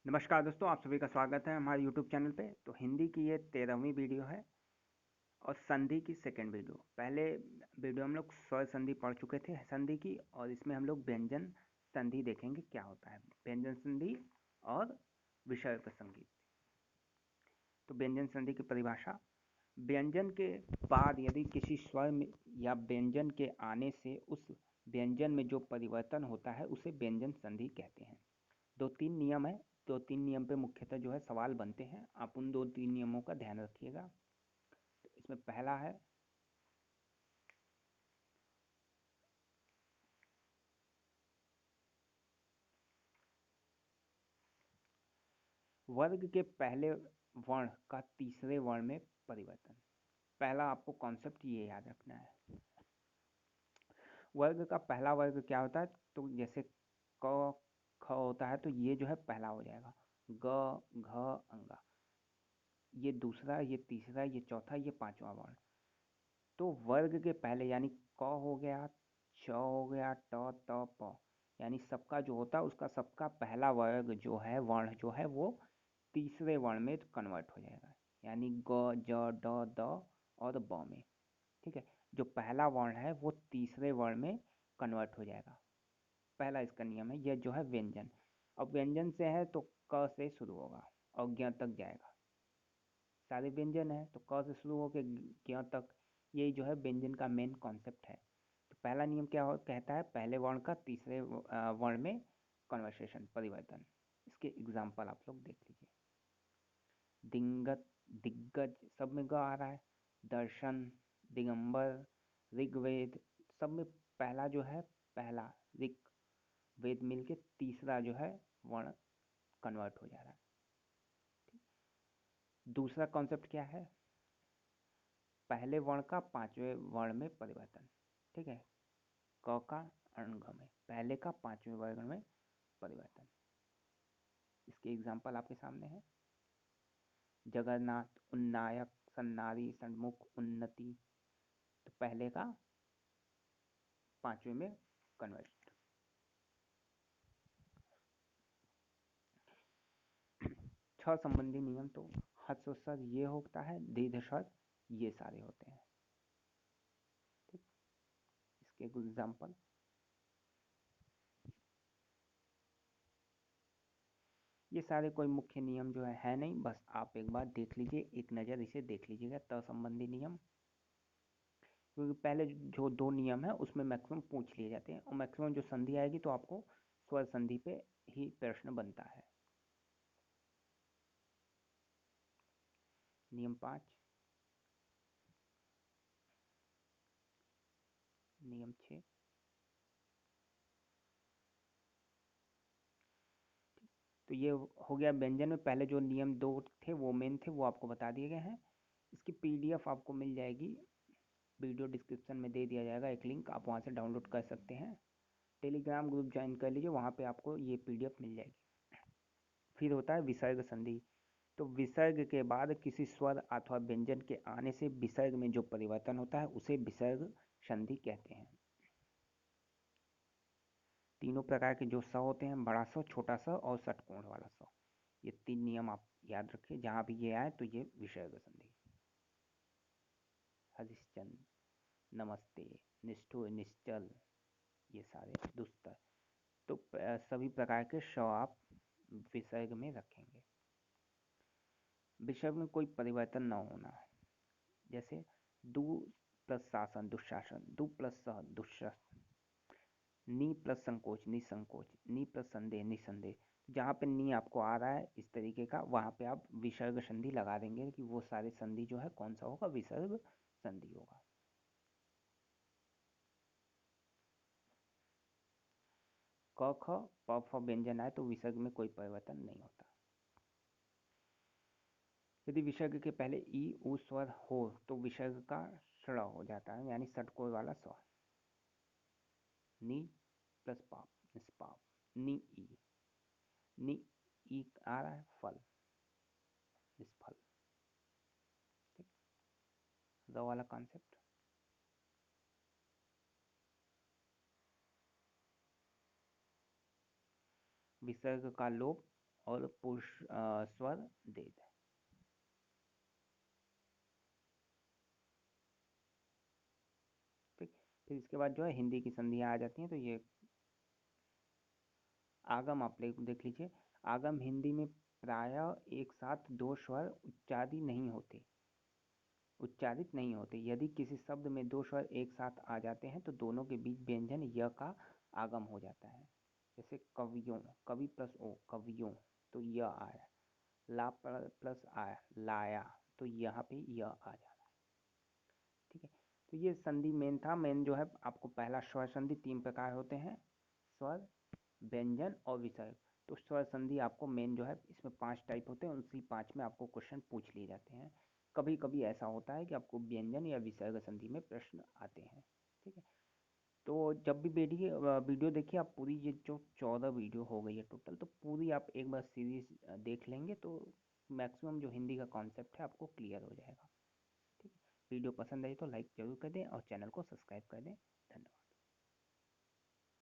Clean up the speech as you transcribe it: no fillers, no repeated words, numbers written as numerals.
नमस्कार दोस्तों, आप सभी का स्वागत है हमारे यूट्यूब चैनल पे। तो हिंदी की ये 13वीं वीडियो है और संधि की सेकंड वीडियो। पहले वीडियो हम लोग स्वर संधि पढ़ चुके थे संधि की, और इसमें हम लोग व्यंजन संधि देखेंगे क्या होता है। व्यंजन संधि और विसर्ग संधि। तो व्यंजन संधि की परिभाषा: व्यंजन के बाद यदि किसी स्वर में या व्यंजन के आने से उस व्यंजन में जो परिवर्तन होता है उसे व्यंजन संधि कहते हैं। दो तीन नियम है। दो तीन नियम पे मुख्यतः जो है सवाल बनते हैं। आप उन दो तीन नियमों का ध्यान रखिएगा। तो इसमें पहला है, वर्ग के पहले वर्ण का तीसरे वर्ण में परिवर्तन। पहला आपको कॉन्सेप्ट ये याद रखना है। वर्ग का पहला वर्ग क्या होता है? तो जैसे क ख होता है तो ये जो है पहला हो जाएगा। ग घ अंगा, ये दूसरा, ये तीसरा, ये चौथा, ये पांचवा वर्ण। तो वर्ग के पहले यानी क हो गया, च हो गया, ट त प, यानी सबका जो होता है उसका सबका पहला वर्ग जो है वर्ण जो है वो तीसरे वर्ण में कन्वर्ट हो जाएगा, यानी ग ज ड द और ब में। ठीक है, जो पहला वर्ण है वो तीसरे वर्ण में कन्वर्ट हो जाएगा। पहला इसका नियम है। यह जो है व्यंजन। अब व्यंजन से है तो क से शुरू होगा और ज्ञ तक जाएगा। सारे व्यंजन है तो क से शुरू होकर ज्ञ तक, यही जो है व्यंजन का मेन कॉन्सेप्ट है। तो पहला नियम क्या कहता है? पहले वर्ण का तीसरे वर्ण में कन्वर्सेशन परिवर्तन। इसके एग्जाम्पल आप लोग देख लीजिए। दिंगत, दिग्गज, सब में ग आ रहा है। दर्शन, दिगंबर, ऋग्वेद, सब में पहला जो है, पहला ऋग वेद मिलके तीसरा जो है वर्ण कन्वर्ट हो जा रहा है। दूसरा कॉन्सेप्ट क्या है? पहले वर्ण का पांचवें वर्ण में परिवर्तन। ठीक है, क का अणग में पहले का पांचवें वर्ण में परिवर्तन। इसके एग्जाम्पल आपके सामने है। जगन्नाथ, उन्नायक, सन्नारी, सन्मुख, उन्नति। तो पहले का पांचवें में कन्वर्ट। छ संबंधी नियम तो हर्ष स्वर ये होता है, दीर्घ स्वर ये सारे होते हैं। ठीक, इसके एग्जाम्पल। ये सारे कोई मुख्य नियम जो है नहीं, बस आप एक बार देख लीजिए, एक नज़र इसे देख लीजिएगा। त संबंधी नियम, क्योंकि पहले जो दो नियम है उसमें मैक्सिमम पूछ लिए जाते हैं, और मैक्सिमम जो संधि आएगी तो आपको स्वर संधि पे ही प्रश्न बनता है। नियम 5, नियम 6। तो ये हो गया व्यंजन में पहले जो नियम दो थे वो मेन थे, वो आपको बता दिए गए हैं। इसकी पीडीएफ आपको मिल जाएगी, वीडियो डिस्क्रिप्शन में दे दिया जाएगा एक लिंक, आप वहाँ से डाउनलोड कर सकते हैं। टेलीग्राम ग्रुप ज्वाइन कर लीजिए, वहाँ पे आपको ये पीडीएफ मिल जाएगी। फिर होता है विसर्ग संधि। तो विसर्ग के बाद किसी स्वर अथवा व्यंजन के आने से विसर्ग में जो परिवर्तन होता है उसे विसर्ग संधि कहते हैं। तीनों प्रकार के जो स होते हैं, बड़ा स, छोटा स और षटकोण वाला स, ये तीन नियम आप याद रखिए। जहाँ भी ये आए तो ये विसर्ग संधि। हरिश्चंद्र, नमस्ते, निष्ठुर, निश्चल, ये सारे दुस्तर। तो सभी प्रकार के श आप विसर्ग में रखेंगे। विसर्ग में कोई परिवर्तन न होना, जैसे दु प्लस शासन दुशासन, दु प्लस सह दुशासन, नी प्लस संकोच निसंकोच, नी प्लस संदेह निसंदेह। जहाँ पे नी आपको आ रहा है इस तरीके का, वहाँ पे आप विसर्ग संधि लगा देंगे कि वो सारे संधि जो है कौन सा होगा? विसर्ग संधि होगा। क ख प फ व्यंजन आए तो विसर्ग में कोई परिवर्तन नहीं होता। यदि विसर्ग के पहले ई उ स्वर हो तो विसर्ग का ष हो जाता है, यानी षटकोण वाला स्वर। नी प्लस पाप, निष्पाप, नी ई, नी ई आ रहा है फल, निष्फल। ठीक, द वाला कॉन्सेप्ट। विसर्ग का लोप और पुरुष स्वर दीर्घ। ठीक। फिर इसके बाद जो है हिंदी की संधियाँ आ जाती हैं, तो ये आगम आप देख लीजिए। आगम हिंदी में प्रायः एक साथ दो स्वर उच्चारित नहीं होते। यदि किसी शब्द में दो स्वर एक साथ आ जाते हैं तो दोनों के बीच व्यंजन य का आगम हो जाता है। जैसे कवियों, कवि प्लस ओ कवियों, तो य आया। ला प्लस आया, लाया, तो यहाँ पे य आ जाता है। ठीक है। तो ये संधि मेन था। मेन जो है आपको पहला स्वर संधि 3 प्रकार होते हैं, स्वर, व्यंजन और विसर्ग। तो स्वर संधि आपको मेन जो है इसमें 5 टाइप होते हैं, उसी 5 में आपको क्वेश्चन पूछ लिए जाते हैं। कभी कभी ऐसा होता है कि आपको व्यंजन या विसर्ग संधि में प्रश्न आते हैं। ठीक है। तो जब भी वीडियो देखिए आप पूरी, ये जो 14 वीडियो हो गई है टोटल, तो पूरी आप एक बार सीरीज देख लेंगे तो मैक्सिमम जो हिंदी का कॉन्सेप्ट है आपको क्लियर हो जाएगा। ठीक है। वीडियो पसंद आई तो लाइक जरूर कर दें और चैनल को सब्सक्राइब कर दें। धन्यवाद।